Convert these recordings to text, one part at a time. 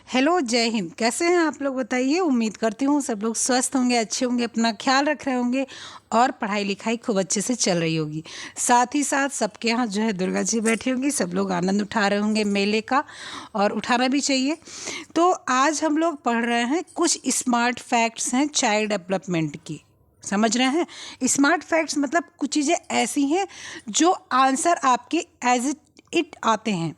Hello, जय हिंद। कैसे हैं आप लोग बताइए। उम्मीद करती हूँ सब लोग स्वस्थ होंगे, अच्छे होंगे, अपना ख्याल रख रहे होंगे और पढ़ाई लिखाई खूब अच्छे से चल रही होगी। साथ ही साथ सबके यहाँ जो है दुर्गा जी बैठी होंगी, सब लोग आनंद उठा रहे होंगे मेले का, और उठाना भी चाहिए। तो आज हम लोग पढ़ रहे हैं कुछ स्मार्ट फैक्ट्स हैं चाइल्ड डेवलपमेंट की। समझ रहे हैं। स्मार्ट फैक्ट्स मतलब कुछ चीज़ें ऐसी हैं जो आंसर आपके एज इट आते हैं।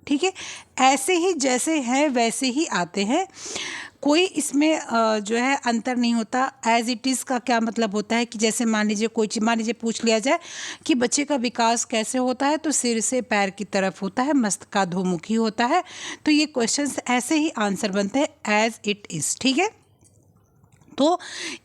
ठीक है, ऐसे ही जैसे हैं वैसे ही आते हैं। कोई इसमें जो है अंतर नहीं होता। एज इट इज़ का क्या मतलब होता है कि जैसे मान लीजिए कोई चीज़, मान लीजिए पूछ लिया जाए कि बच्चे का विकास कैसे होता है, तो सिर से पैर की तरफ होता है, मस्तकाधोमुखी होता है। तो ये क्वेश्चंस ऐसे ही आंसर बनते हैं एज इट इज़। ठीक है, तो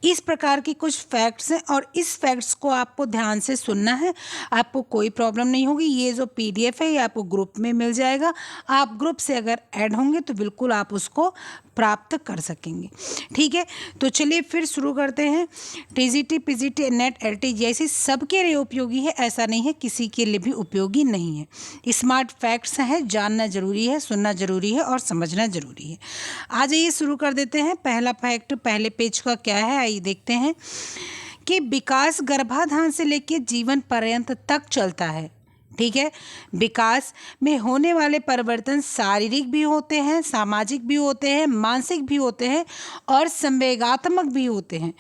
इस प्रकार की कुछ फैक्ट्स हैं और इस फैक्ट्स को आपको ध्यान से सुनना है। आपको कोई प्रॉब्लम नहीं होगी। ये जो पीडीएफ है ये आपको ग्रुप में मिल जाएगा। आप ग्रुप से अगर ऐड होंगे तो बिल्कुल आप उसको प्राप्त कर सकेंगे। ठीक है, तो चलिए फिर शुरू करते हैं। टीजीटी, पीजीटी, नेट, एलटी जैसी सबके लिए उपयोगी है, ऐसा नहीं है किसी के लिए भी उपयोगी नहीं है। स्मार्ट फैक्ट्स हैं, जानना जरूरी है, सुनना जरूरी है और समझना जरूरी है। आ जाइए शुरू कर देते हैं। पहला फैक्ट पहले पेज का क्या है, आइए देखते हैं कि विकास गर्भाधान से लेकर जीवन पर्यंत तक चलता है। ठीक है, विकास में होने वाले परिवर्तन शारीरिक भी होते हैं, सामाजिक भी होते हैं, मानसिक भी होते हैं और संवेगात्मक भी होते हैं।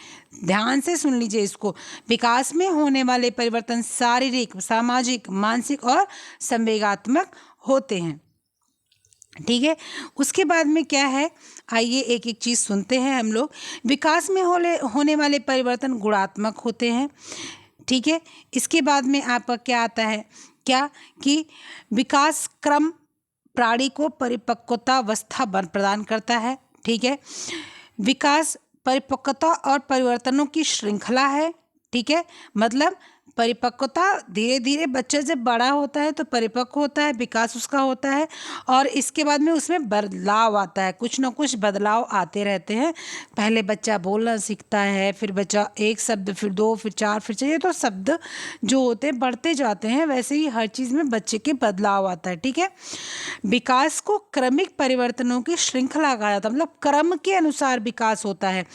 ध्यान से सुन लीजिए इसको। विकास में होने वाले परिवर्तन शारीरिक, सामाजिक, मानसिक और संवेगात्मक होते हैं। ठीक है, उसके बाद में क्या है, आइए एक एक चीज़ सुनते हैं हम लोग। विकास में होने वाले परिवर्तन गुणात्मक होते हैं। ठीक है, इसके बाद में आपका क्या आता है, क्या कि विकास क्रम प्राणी को परिपक्वता अवस्था प्रदान करता है। ठीक है, विकास परिपक्वता और परिवर्तनों की श्रृंखला है। ठीक है, मतलब परिपक्वता धीरे धीरे बच्चा जब बड़ा होता है तो परिपक्व होता है, विकास उसका होता है और इसके बाद में उसमें बदलाव आता है। कुछ ना कुछ बदलाव आते रहते हैं। पहले बच्चा बोलना सीखता है, फिर बच्चा एक शब्द, फिर दो, फिर चार, फिर छह, ये तो शब्द जो होते हैं बढ़ते जाते हैं। वैसे ही हर चीज़ में बच्चे के बदलाव आता है। ठीक है, विकास को क्रमिक परिवर्तनों की श्रृंखला कहा जाता है, मतलब क्रम के अनुसार विकास होता है।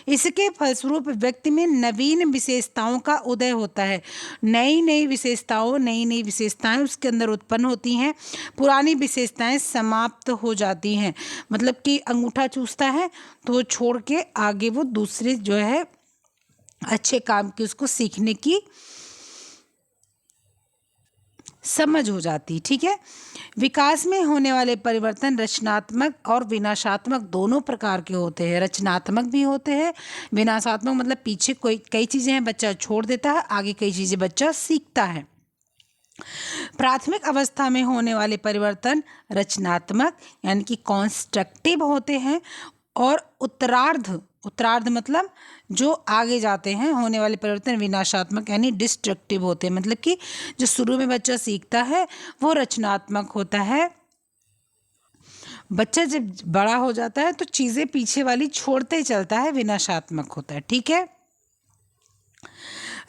इसके फलस्वरूप व्यक्ति में नवीन विशेषताओं का उदय होता है। नई नई विशेषताएं उसके अंदर उत्पन्न होती हैं, पुरानी विशेषताएं समाप्त हो जाती हैं। मतलब कि अंगूठा चूसता है तो वो छोड़ के आगे वो दूसरे जो है अच्छे काम की उसको सीखने की समझ हो जाती। ठीक है, विकास में होने वाले परिवर्तन रचनात्मक और विनाशात्मक दोनों प्रकार के होते हैं। रचनात्मक भी होते हैं, विनाशात्मक मतलब पीछे कोई कई चीज़ें हैं बच्चा छोड़ देता है, आगे कई चीज़ें बच्चा सीखता है। प्राथमिक अवस्था में होने वाले परिवर्तन रचनात्मक यानी कि कॉन्स्ट्रक्टिव होते हैं और उत्तरार्ध मतलब जो आगे जाते हैं होने वाले परिवर्तन विनाशात्मक यानी डिस्ट्रक्टिव होते हैं। मतलब कि जो शुरू में बच्चा सीखता है वो रचनात्मक होता है। बच्चा जब बड़ा हो जाता है तो चीज़ें पीछे वाली छोड़ते चलता है, विनाशात्मक होता है। ठीक है,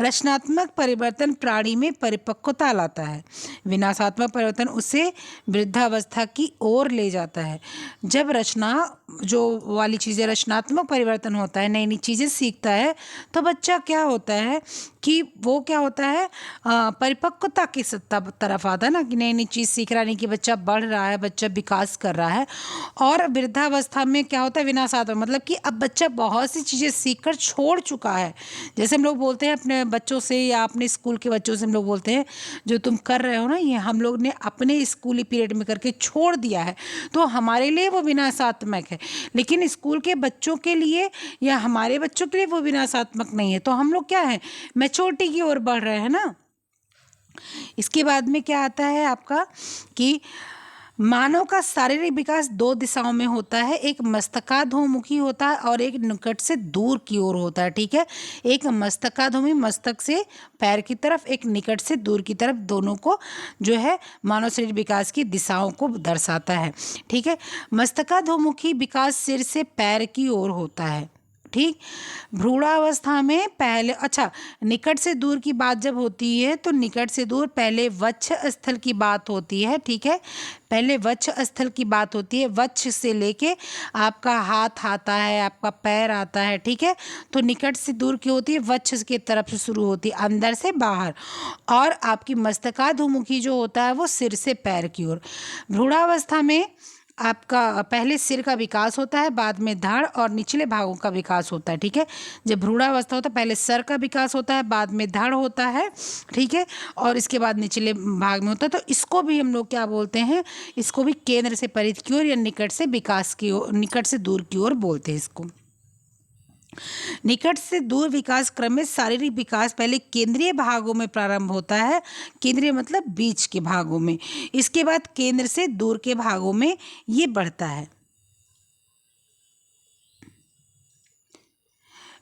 रचनात्मक परिवर्तन प्राणी में परिपक्वता लाता है, विनाशात्मक परिवर्तन उसे वृद्धावस्था की ओर ले जाता है। जब रचना जो वाली चीज़ें रचनात्मक परिवर्तन होता है, नई नई चीज़ें सीखता है, तो बच्चा क्या होता है कि वो क्या होता है परिपक्वता की सत्ता तरफ आता है ना, कि नई नई चीज़ सीख रहा, नहीं कि बच्चा बढ़ रहा है, बच्चा विकास कर रहा है। और वृद्धावस्था में क्या होता है विनाशात्मक, मतलब कि अब बच्चा बहुत सी चीज़ें सीख कर छोड़ चुका है। जैसे हम लोग बोलते हैं अपने बच्चों से या अपने स्कूल के बच्चों से हम लोग बोलते हैं जो तुम कर रहे हो ना ये हम लोग ने अपने स्कूली पीरियड में करके छोड़ दिया है, तो हमारे लिए वो विनाशात्मक है। लेकिन स्कूल के बच्चों के लिए या हमारे बच्चों के लिए वो विनाशात्मक नहीं है। तो हम लोग क्या है मैच्योरिटी की ओर बढ़ रहे हैं ना। इसके बाद में क्या आता है आपका कि मानव का शारीरिक विकास दो दिशाओं में होता है, एक मस्तकाधोमुखी होता है और एक निकट से दूर की ओर होता है। ठीक है, एक मस्तकाधोमुखी मस्तक से पैर की तरफ, एक निकट से दूर की तरफ, दोनों को जो है मानव शरीर विकास की दिशाओं को दर्शाता है। ठीक है, मस्तकाधोमुखी विकास सिर से पैर की ओर होता है। ठीक। भ्रूणावस्था में पहले, अच्छा, निकट से दूर की बात जब होती है तो निकट से दूर पहले वक्ष स्थल की बात होती है, ठीक है। पहले वक्ष स्थल की बात होती है, वक्ष से लेके आपका हाथ आता है, आपका पैर आता है, ठीक है। तो निकट से दूर की होती है, वक्ष की तरफ से शुरू होती है, अंदर से बाहर। और आपकी मस्तकाधोमुखी जो होता है वो सिर से पैर की ओर। भ्रूणावस्था में आपका पहले सिर का विकास होता है, बाद में धड़ और निचले भागों का विकास होता है, ठीक है। जब भ्रूणावस्था होता है पहले सर का विकास होता है, बाद में धड़ होता है, ठीक है, और इसके बाद निचले भाग में होता है। तो इसको भी हम लोग क्या बोलते हैं, इसको भी केंद्र से परिध की ओर या निकट से विकास की ओर, निकट से दूर की ओर बोलते हैं इसको। निकट से दूर विकास क्रम में शारीरिक विकास पहले केंद्रीय भागों में प्रारंभ होता है, केंद्रीय मतलब बीच के भागों में, इसके बाद केंद्र से दूर के भागों में ये बढ़ता है।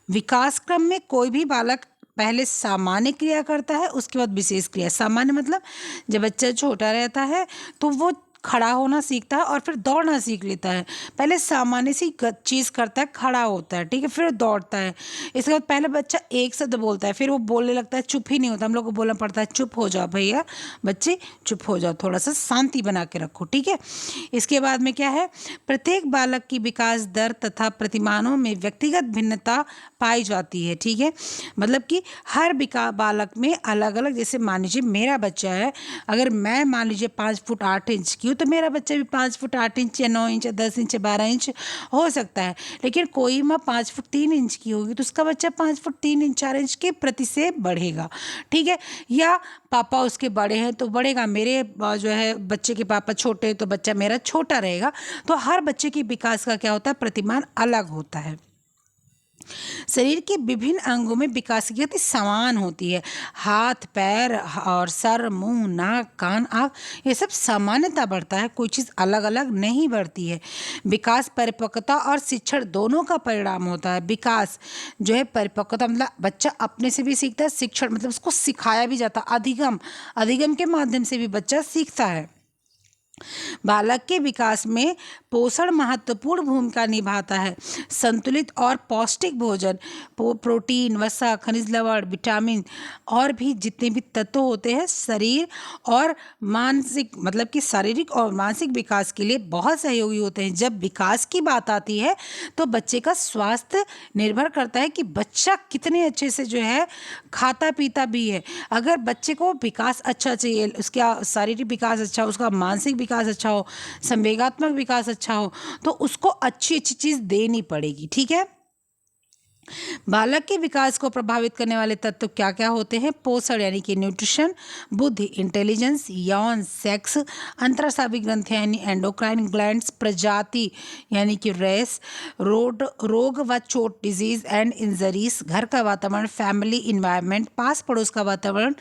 विकास क्रम में कोई भी बालक पहले सामान्य क्रिया करता है, उसके बाद विशेष क्रिया। सामान्य मतलब जब बच्चा छोटा रहता है तो वो खड़ा होना सीखता है और फिर दौड़ना सीख लेता है। पहले सामान्य सी चीज़ करता है, खड़ा होता है, ठीक है, फिर दौड़ता है। इसके बाद पहले बच्चा एक शब्द बोलता है, फिर वो बोलने लगता है, चुप ही नहीं होता, हम लोग को बोलना पड़ता है चुप हो जाओ भैया, बच्चे चुप हो जाओ, थोड़ा सा शांति बना के रखो, ठीक है। इसके बाद में क्या है, प्रत्येक बालक की विकास दर तथा प्रतिमानों में व्यक्तिगत भिन्नता पाई जाती है, ठीक है। मतलब कि हर बालक में अलग अलग, जैसे मान लीजिए मेरा बच्चा है, अगर मैं मान लीजिए 5 फुट 8 इंच की हूँ तो मेरा बच्चा भी 5 फुट 8 इंच या 9 इंच या 10 इंच या 12 इंच हो सकता है। लेकिन कोई माँ 5 फुट 3 इंच की होगी तो उसका बच्चा 5 फुट 3 इंच 4 इंच के प्रति से बढ़ेगा, ठीक है। या पापा उसके बड़े हैं तो बढ़ेगा, मेरे जो है बच्चे के पापा छोटे हैं तो बच्चा मेरा छोटा रहेगा। तो हर बच्चे के विकास का क्या होता है, प्रतिमान अलग होता है। शरीर के विभिन्न अंगों में विकास की गति समान होती है। हाथ, पैर और सर, मुंह, नाक, कान, आँख, ये सब सामान्यता बढ़ता है, कोई चीज़ अलग अलग नहीं बढ़ती है। विकास परिपक्वता और शिक्षण दोनों का परिणाम होता है। विकास जो है परिपक्वता मतलब बच्चा अपने से भी सीखता है, शिक्षण मतलब उसको सिखाया भी जाता है, अधिगम के माध्यम से भी बच्चा सीखता है। बालक के विकास में पोषण महत्वपूर्ण भूमिका निभाता है। संतुलित और पौष्टिक भोजन, प्रोटीन, वसा, खनिज लवण, विटामिन और भी जितने भी तत्व होते हैं शरीर और मानसिक मतलब कि शारीरिक और मानसिक विकास के लिए बहुत सहयोगी होते हैं। जब विकास की बात आती है तो बच्चे का स्वास्थ्य निर्भर करता है कि बच्चा कितने अच्छे से जो है खाता पीता भी है। अगर बच्चे को विकास अच्छा चाहिए, उसका शारीरिक विकास अच्छा हो, उसका मानसिक विकास अच्छा हो, संवेगात्मक विकास अच्छा हो, तो उसको अच्छी अच्छी चीज़ देनी पड़ेगी, ठीक है। बालक के विकास को प्रभावित करने वाले तत्व क्या क्या होते हैं, पोषण यानी कि न्यूट्रिशन, बुद्धि इंटेलिजेंस, यौन सेक्स, अंतरस्रावी ग्रंथियां यानी एंडोक्राइन ग्लैंड्स, प्रजाति यानी कि रेस, रोग व चोट डिजीज एंड इंजरीज, घर का वातावरण फैमिली इन्वायरमेंट, पास पड़ोस का वातावरण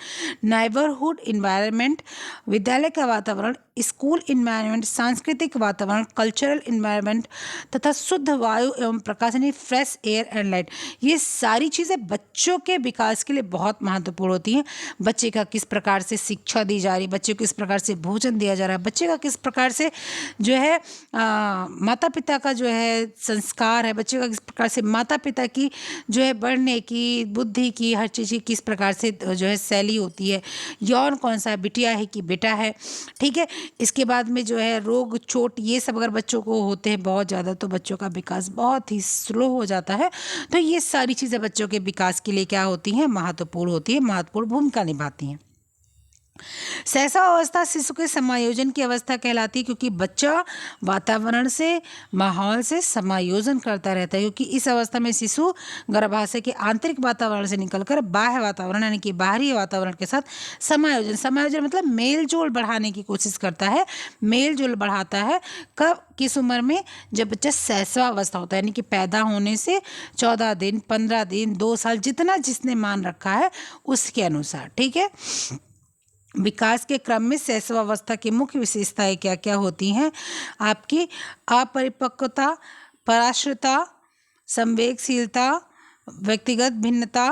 नाइबरहुड इन्वायरमेंट, विद्यालय का वातावरण स्कूल इन्वायरमेंट, सांस्कृतिक वातावरण कल्चरल इन्वायरमेंट तथा शुद्ध वायु एवं प्रकाश यानी फ्रेश एयर एंड लाइट। ये सारी चीज़ें बच्चों के विकास के लिए बहुत महत्वपूर्ण होती हैं। बच्चे का किस प्रकार से शिक्षा दी जा रही है, बच्चे को किस प्रकार से भोजन दिया जा रहा है, बच्चे का किस प्रकार से जो है माता पिता का जो है संस्कार है, बच्चे का किस प्रकार से माता पिता की जो है बढ़ने की बुद्धि की हर चीज़ की किस प्रकार से जो है शैली होती है, यौन कौन सा है, बिटिया है कि बेटा है, ठीक है। इसके बाद में जो है रोग चोट ये सब अगर बच्चों को होते हैं बहुत ज़्यादा तो बच्चों का विकास बहुत ही स्लो हो जाता है। तो ये सारी चीज़ें बच्चों के विकास के लिए क्या होती हैं, महत्वपूर्ण होती है, महत्वपूर्ण भूमिका निभाती हैं। शैशवावस्था शिशु के समायोजन की अवस्था कहलाती है क्योंकि बच्चा वातावरण से माहौल से समायोजन करता रहता है, क्योंकि इस अवस्था में शिशु गर्भाशय के आंतरिक वातावरण से निकलकर बाह्य वातावरण यानी कि बाहरी वातावरण के साथ समायोजन मतलब मेल जोल बढ़ाने की कोशिश करता है, मेल जोल बढ़ाता है। कब, किस उम्र में, जब बच्चा शैशवावस्था होता है यानी कि पैदा होने से 14 दिन 15 दिन 2 साल जितना जिसने मान रखा है उसके अनुसार, ठीक है। विकास के क्रम में शैशवावस्था की मुख्य विशेषताएं क्या क्या होती हैं, आपकी अपरिपक्वता, पराश्रता, संवेगशीलता, व्यक्तिगत भिन्नता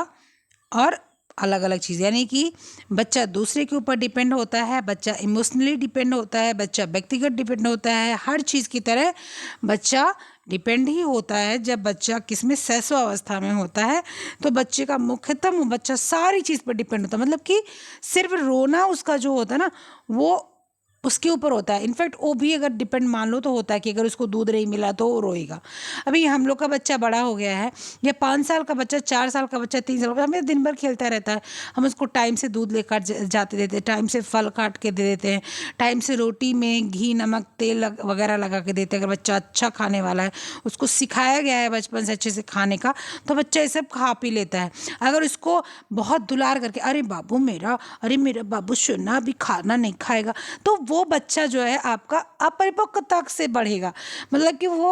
और अलग अलग चीज़, यानी कि बच्चा दूसरे के ऊपर डिपेंड होता है, बच्चा इमोशनली डिपेंड होता है, बच्चा व्यक्तिगत डिपेंड होता है, हर चीज़ की तरह बच्चा डिपेंड ही होता है जब बच्चा किसमें शैशवावस्था में होता है, तो बच्चे का मुख्यतम बच्चा सारी चीज़ पर डिपेंड होता है। मतलब कि सिर्फ रोना उसका जो होता है ना, वो उसके ऊपर होता है। इनफैक्ट वो भी अगर डिपेंड मान लो तो होता है कि अगर उसको दूध नहीं मिला तो वो रोएगा। अभी हम लोग का बच्चा बड़ा हो गया है, या 5 साल का बच्चा, 4 साल का बच्चा, 3 साल का, हमें दिन भर खेलता रहता है। हम उसको टाइम से दूध लेकर जाते देते हैं, टाइम से फल काट के दे देते हैं, टाइम से रोटी में घी नमक तेल वगैरह लगा के देते हैं। अगर बच्चा अच्छा खाने वाला है, उसको सिखाया गया है बचपन से अच्छे से खाने का, तो बच्चा ये सब खा पी लेता है। अगर उसको बहुत दुलार करके, अरे बाबू मेरा, अरे मेरा बाबू सुना अभी खाना नहीं खाएगा, तो वो बच्चा जो है आपका अपरिपक्वता से बढ़ेगा। मतलब कि वो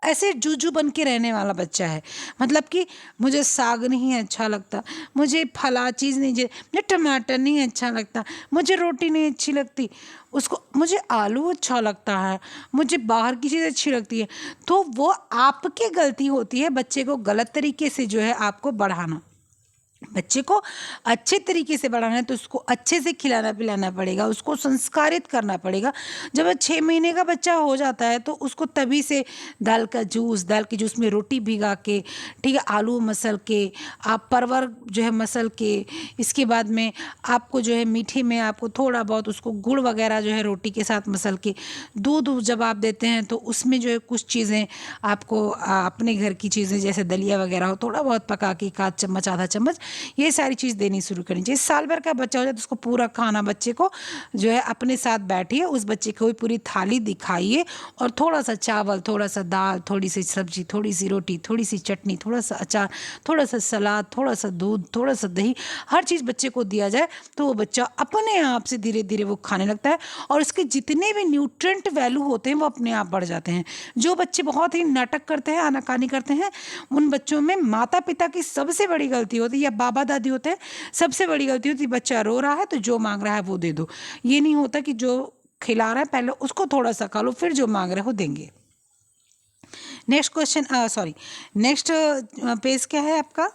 ऐसे जूजू बन के रहने वाला बच्चा है। मतलब कि मुझे साग नहीं अच्छा लगता, मुझे फला चीज़ नहीं, मुझे टमाटर नहीं अच्छा लगता, मुझे रोटी नहीं अच्छी लगती, उसको मुझे आलू अच्छा लगता है, मुझे बाहर की चीज़ अच्छी लगती है। तो वो आपकी गलती होती है बच्चे को गलत तरीके से जो है आपको बढ़ाना। बच्चे को अच्छे तरीके से बढ़ाना है तो उसको अच्छे से खिलाना पिलाना पड़ेगा, उसको संस्कारित करना पड़ेगा। जब वह 6 महीने का बच्चा हो जाता है तो उसको तभी से दाल के जूस में रोटी भिगा के, ठीक है, आलू मसल के, आप परवर जो है मसल के, इसके बाद में आपको जो है मीठे में आपको थोड़ा बहुत उसको गुड़ वगैरह जो है रोटी के साथ मसल के, दूध जब आप देते हैं तो उसमें जो है कुछ चीज़ें आपको अपने घर की चीज़ें जैसे दलिया वगैरह हो थोड़ा बहुत पका के 1 चम्मच आधा चम्मच ये सारी चीज़ देनी शुरू करनी चाहिए। साल भर का बच्चा हो जाए तो उसको पूरा खाना बच्चे को जो है अपने साथ बैठिए, उस बच्चे को भी पूरी थाली दिखाइए, और थोड़ा सा चावल, थोड़ा सा दाल, थोड़ी सी सब्जी, थोड़ी सी रोटी, थोड़ी सी चटनी, थोड़ा सा अचार, थोड़ा सा सलाद, थोड़ा सा दूध, थोड़ा सा दही, हर चीज़ बच्चे को दिया जाए तो वो बच्चा अपने आप से धीरे धीरे वो खाने लगता है, और उसके जितने भी न्यूट्रेंट वैल्यू होते हैं वो अपने आप बढ़ जाते हैं। जो बच्चे बहुत ही नाटक करते हैं, आनाकानी करते हैं, उन बच्चों में माता पिता की सबसे बड़ी गलती होती है, या बाबा दादी होते हैं, सबसे बड़ी गलती होती है बच्चा रो रहा है तो जो मांग रहा है वो दे दो। ये नहीं होता कि जो खिला रहा है पहले उसको थोड़ा सा खा लो, फिर जो मांग रहे हो देंगे। Next question, sorry, next page क्या है आपका?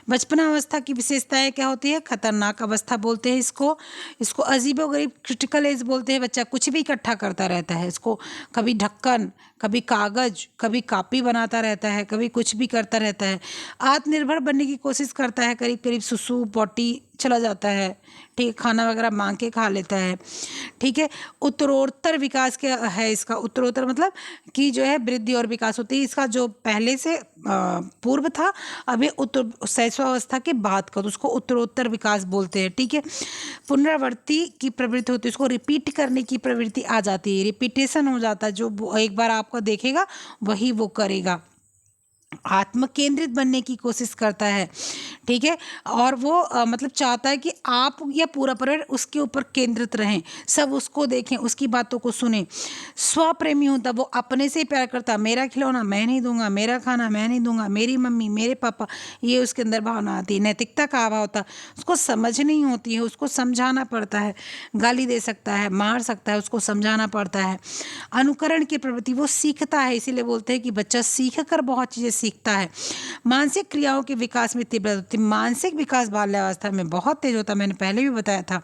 बचपना अवस्था की विशेषताएं क्या होती है? खतरनाक अवस्था बोलते हैं इसको। इसको अजीबोगरीब क्रिटिकल एज बोलते हैं। बच्चा कुछ भी इकट्ठा करता रहता है, इसको कभी ढक्कन, कभी कागज, कभी कॉपी बनाता रहता है, कभी कुछ भी करता रहता है। आत्मनिर्भर बनने की कोशिश करता है, करीब करीब सुसु पॉटी चला जाता है, ठीक है, खाना वगैरह मांग के खा लेता है, ठीक है। उत्तरोत्तर विकास क्या है इसका? उत्तरोत्तर मतलब कि जो है वृद्धि और विकास होती है। इसका जो पहले से पूर्व था, अभी उत्तर शैशवावस्था के बाद का, तो उसको उत्तरोत्तर विकास बोलते हैं, ठीक है। पुनरावृत्ति की प्रवृत्ति होती है, उसको रिपीट करने की प्रवृत्ति आ जाती है, रिपीटेशन हो जाता है, जो एक बार आपको देखेगा वही वो करेगा। आत्म केंद्रित बनने की कोशिश करता है, ठीक है, और वो मतलब चाहता है कि आप या पूरा परिवार उसके ऊपर केंद्रित रहें, सब उसको देखें, उसकी बातों को सुने। स्वप्रेमी होता, वो अपने से ही प्यार करता, मेरा खिलौना मैं नहीं दूंगा, मेरा खाना मैं नहीं दूंगा, मेरी मम्मी, मेरे पापा, ये उसके अंदर भावना आती है। नैतिकता का अभाव होता, उसको समझ नहीं होती है, उसको समझाना पड़ता है, गाली दे सकता है, मार सकता है, उसको समझाना पड़ता है। अनुकरण की प्रवृत्ति, वो सीखता है, इसीलिए बोलते हैं कि बच्चा सीख कर बहुत चीज़ें सीखता है। मानसिक क्रियाओं के विकास में तीव्रता होती है, मानसिक विकास बाल्यावस्था में बहुत तेज होता है, मैंने पहले भी बताया था,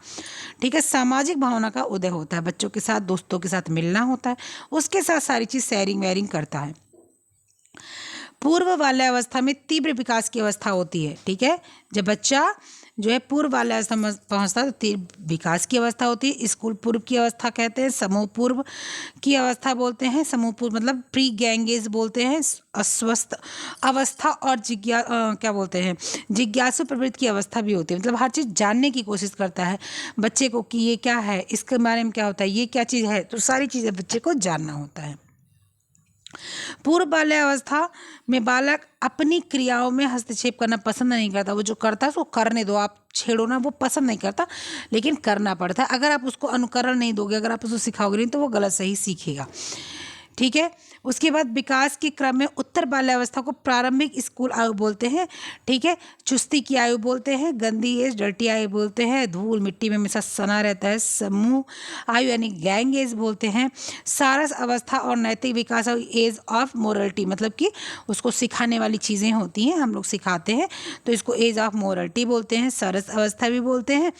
ठीक है। सामाजिक भावना का उदय होता है, बच्चों के साथ दोस्तों के साथ मिलना होता है, उसके साथ सारी चीज़ शेयरिंग वेयरिंग करता है। पूर्व बाल्यावस्था में तीव्र विकास की अवस्था होती है, ठीक है। जब बच्चा जो है पूर्व बाल्यावस्था में पहुंचता है तो तीव्र विकास की अवस्था होती है। स्कूल पूर्व की अवस्था कहते हैं, समूह पूर्व की अवस्था बोलते हैं। समूह पूर्व मतलब प्री गैंगेज बोलते हैं, अस्वस्थ अवस्था, और क्या बोलते हैं, जिज्ञासु प्रवृत्ति की अवस्था भी होती है। मतलब हर चीज़ जानने की कोशिश करता है बच्चे को कि ये क्या है, इसके बारे में क्या होता है, ये क्या चीज़ है, तो सारी चीज़ें बच्चे को जानना होता है। पूर्व बाल्यावस्था में बालक अपनी क्रियाओं में हस्तक्षेप करना पसंद नहीं करता। वो जो करता है उसको करने दो, आप छेड़ो ना, वो पसंद नहीं करता, लेकिन करना पड़ता है। अगर आप उसको अनुकरण नहीं दोगे, अगर आप उसको सिखाओगे नहीं, तो वो गलत सही सीखेगा, ठीक है। उसके बाद विकास के क्रम में उत्तर बाल्यावस्था को प्रारंभिक स्कूल आयु बोलते हैं, ठीक है। चुस्ती की आयु बोलते हैं, गंदी एज डर्टी आयु बोलते हैं, धूल मिट्टी में हमेशा सना रहता है, समूह आयु यानी गैंग एज बोलते हैं। सारस अवस्था और नैतिक विकास एज ऑफ मोरलिटी, मतलब कि उसको सिखाने वाली चीज़ें होती हैं, हम लोग सिखाते हैं, तो इसको एज ऑफ मोरलिटी बोलते हैं, सरस अवस्था भी बोलते हैं,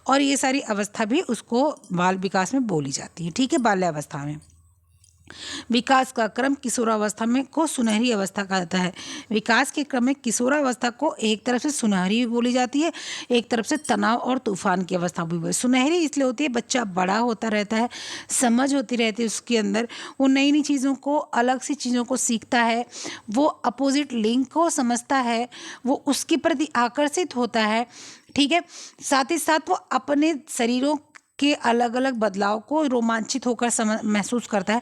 और ये सारी अवस्था भी उसको बाल विकास में बोली जाती है, ठीक है, बाल्यावस्था में। विकास का क्रम किशोरावस्था में को सुनहरी अवस्था कहा जाता है। विकास के क्रम में किशोरावस्था को एक तरफ से सुनहरी भी बोली जाती है, एक तरफ से तनाव और तूफान की अवस्था भी बोली। सुनहरी इसलिए होती है बच्चा बड़ा होता रहता है, समझ होती रहती है उसके अंदर, वो नई नई चीज़ों को, अलग सी चीज़ों को सीखता है, वो अपोजिट लिंग को समझता है, वो उसके प्रति आकर्षित होता है। ठीक है, साथ ही साथ वो अपने शरीरों के अलग अलग बदलाव को रोमांचित होकर महसूस करता है।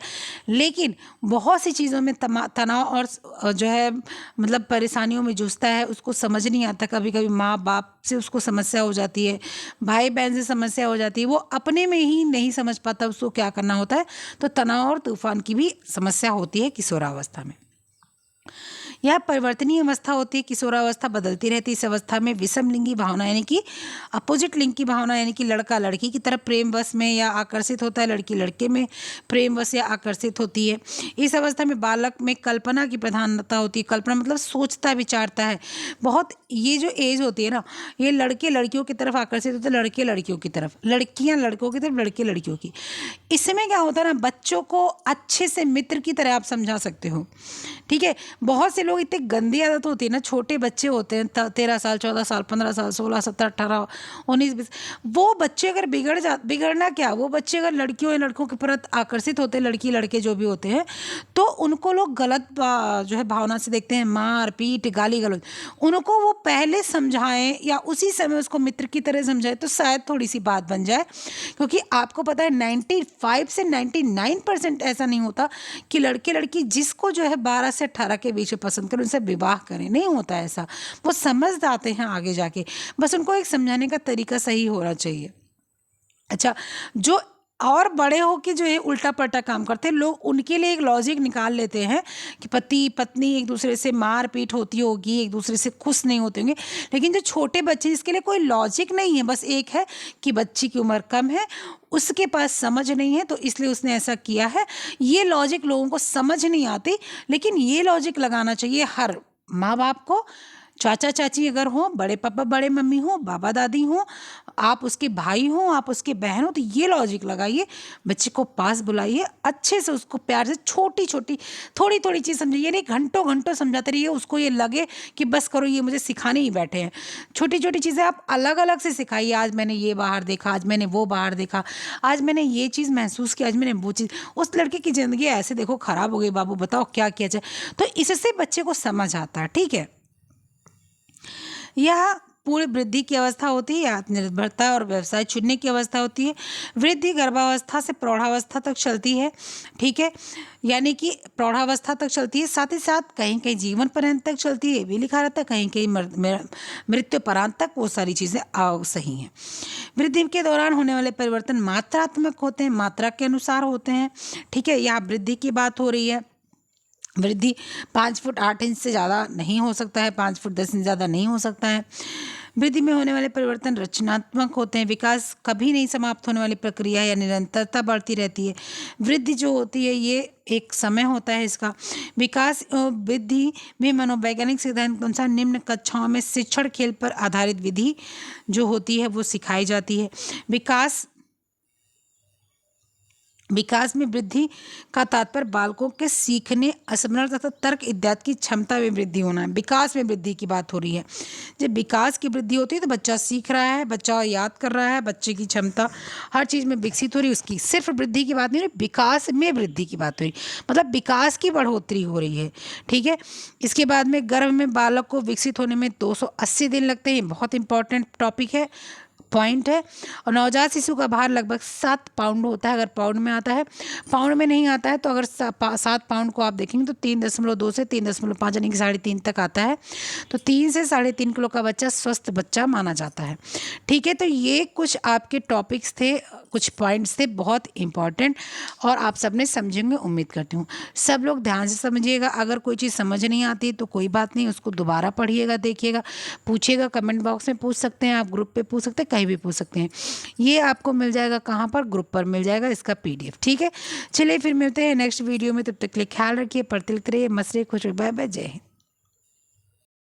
लेकिन बहुत सी चीज़ों में तनाव और जो है मतलब परेशानियों में जूझता है, उसको समझ नहीं आता। कभी कभी माँ बाप से उसको समस्या हो जाती है, भाई बहन से समस्या हो जाती है, वो अपने में ही नहीं समझ पाता उसको क्या करना होता है। तो तनाव और तूफान की भी समस्या होती है किशोरावस्था में। यह परिवर्तनीय अवस्था होती है, किशोरावस्था बदलती रहती है। इस अवस्था में विषम लिंगी भावना यानी कि अपोजिट लिंग की भावना यानी कि लड़का लड़की की तरफ प्रेमवश में या आकर्षित होता है, लड़की लड़के में प्रेमवश या आकर्षित होती है। इस अवस्था में बालक में कल्पना की प्रधानता होती है। कल्पना मतलब सोचता विचारता है बहुत। ये जो एज होती है ना, ये लड़के लड़कियों की तरफ आकर्षित होते हैं, लड़के लड़कियों की तरफ, लड़कियां लड़कों की तरफ, लड़के लड़कियों की। इसमें क्या होता है ना, बच्चों को अच्छे से मित्र की तरह आप समझा सकते हो। ठीक है, बहुत से लोग इतने गंदी आदत होती है ना, छोटे बच्चे होते हैं 13 साल 14 साल 15 साल 16 17 18 19 20, वो बच्चे अगर बिगड़ना क्या, वो बच्चे अगर लड़कियों या लड़कों के प्रति आकर्षित होते हैं, लड़की लड़के जो भी होते हैं, तो उनको लोग गलत जो है भावना से देखते हैं, मार पीट गाली गलौज। उनको वो पहले समझाएं या उसी समय उसको मित्र की तरह समझाएं तो शायद थोड़ी सी बात बन जाए। क्योंकि आपको पता है 95 से 99% ऐसा नहीं होता कि लड़के लड़की जिसको जो है 12 से 18 के बीच में पसंद करें उनसे विवाह करें, नहीं होता ऐसा। वो समझ जाते हैं आगे जाके, बस उनको एक समझाने का तरीका सही होना चाहिए। अच्छा, जो और बड़े हो के जो है उल्टा पलटा काम करते हैं लोग, उनके लिए एक लॉजिक निकाल लेते हैं कि पति पत्नी एक दूसरे से मार पीट होती होगी, एक दूसरे से खुश नहीं होते होंगे। लेकिन जो छोटे बच्चे, इसके लिए कोई लॉजिक नहीं है, बस एक है कि बच्ची की उम्र कम है, उसके पास समझ नहीं है, तो इसलिए उसने ऐसा किया है। ये लॉजिक लोगों को समझ नहीं आती, लेकिन ये लॉजिक लगाना चाहिए हर माँ बाप को। चाचा चाची अगर हो, बड़े पापा बड़े मम्मी हो, बाबा दादी हो, आप उसके भाई हो, आप उसके बहन हो, तो ये लॉजिक लगाइए, बच्चे को पास बुलाइए, अच्छे से उसको प्यार से छोटी छोटी थोड़ी थोड़ी चीज़ समझाइए, नहीं घंटों घंटों समझाते रहिए, उसको ये लगे कि बस करो, ये मुझे सिखाने ही बैठे हैं। छोटी छोटी चीज़ें आप अलग अलग से सिखाइए। आज मैंने ये बाहर देखा, आज मैंने वो बाहर देखा, आज मैंने ये चीज़ महसूस की, आज मैंने वो चीज़। उस लड़के की ज़िंदगी ऐसे देखो ख़राब हो गई, बाबू बताओ क्या किया जाए। तो इससे बच्चे को समझ आता है। ठीक है, यह पूर्ण वृद्धि की अवस्था होती है, आत्मनिर्भरता और व्यवसाय चुनने की अवस्था होती है। वृद्धि गर्भावस्था से प्रौढ़ावस्था तक चलती है। ठीक है, यानी कि प्रौढ़ावस्था तक चलती है, साथ ही साथ कहीं कहीं जीवन पर्यंत तक चलती है, ये भी लिखा रहता है, कहीं कहीं मृत्यु परांत तक। वो सारी चीज़ें सही हैं। वृद्धि के दौरान होने वाले परिवर्तन मात्रात्मक होते हैं, मात्रा के अनुसार होते हैं। ठीक है, यहाँ वृद्धि की बात हो रही है। वृद्धि 5 फुट 8 इंच से ज़्यादा नहीं हो सकता है, 5 फुट 10 इंच ज़्यादा नहीं हो सकता है। वृद्धि में होने वाले परिवर्तन रचनात्मक होते हैं। विकास कभी नहीं समाप्त होने वाली प्रक्रिया या निरंतरता बढ़ती रहती है। वृद्धि जो होती है ये एक समय होता है इसका। विकास वृद्धि में मनोवैज्ञानिक सिद्धांत के अनुसार निम्न कक्षाओं में शिक्षण खेल पर आधारित विधि जो होती है वो सिखाई जाती है। विकास में वृद्धि का तात्पर्य बालकों के सीखने, स्मरण तथा तर्क इत्यादि की क्षमता में वृद्धि होना है। विकास में वृद्धि की बात हो रही है। जब विकास की वृद्धि होती है तो बच्चा सीख रहा है, बच्चा याद कर रहा है, बच्चे की क्षमता हर चीज़ में विकसित हो रही है उसकी। सिर्फ वृद्धि की बात नहीं हो रही, विकास में वृद्धि की बात हो रही, मतलब विकास की बढ़ोतरी हो रही है। ठीक है, इसके बाद में गर्भ में बालक को विकसित होने में 280 दिन लगते हैं। बहुत इंपॉर्टेंट टॉपिक है, पॉइंट है। और नवजात शिशु का भार लगभग 7 पाउंड होता है, अगर पाउंड में आता है। पाउंड में नहीं आता है तो अगर 7 पाउंड को आप देखेंगे तो 3.2 से 3.5 यानी कि 3.5 तक आता है। तो 3 से 3.5 किलो का बच्चा स्वस्थ बच्चा माना जाता है। ठीक है, तो ये कुछ आपके टॉपिक्स थे, कुछ पॉइंट्स थे बहुत इंपॉर्टेंट, और आप सबने समझेंगे उम्मीद करती हूँ। सब लोग ध्यान से समझिएगा। अगर कोई चीज़ समझ नहीं आती तो कोई बात नहीं, उसको दोबारा पढ़िएगा, देखिएगा, पूछिएगा, कमेंट बॉक्स में पूछ सकते हैं, आप ग्रुप पे पूछ सकते हैं, कहीं भी पूछ सकते हैं। ये आपको मिल जाएगा कहाँ पर, ग्रुप पर मिल जाएगा इसका PDF। ठीक है, चलिए फिर मिलते हैं नेक्स्ट वीडियो में, तब तक के लिए ख्याल रखिए, पढ़ते लिखते रहिए, मस्त रहिए, खुश रहिए, बाय बाय, जय हिंद।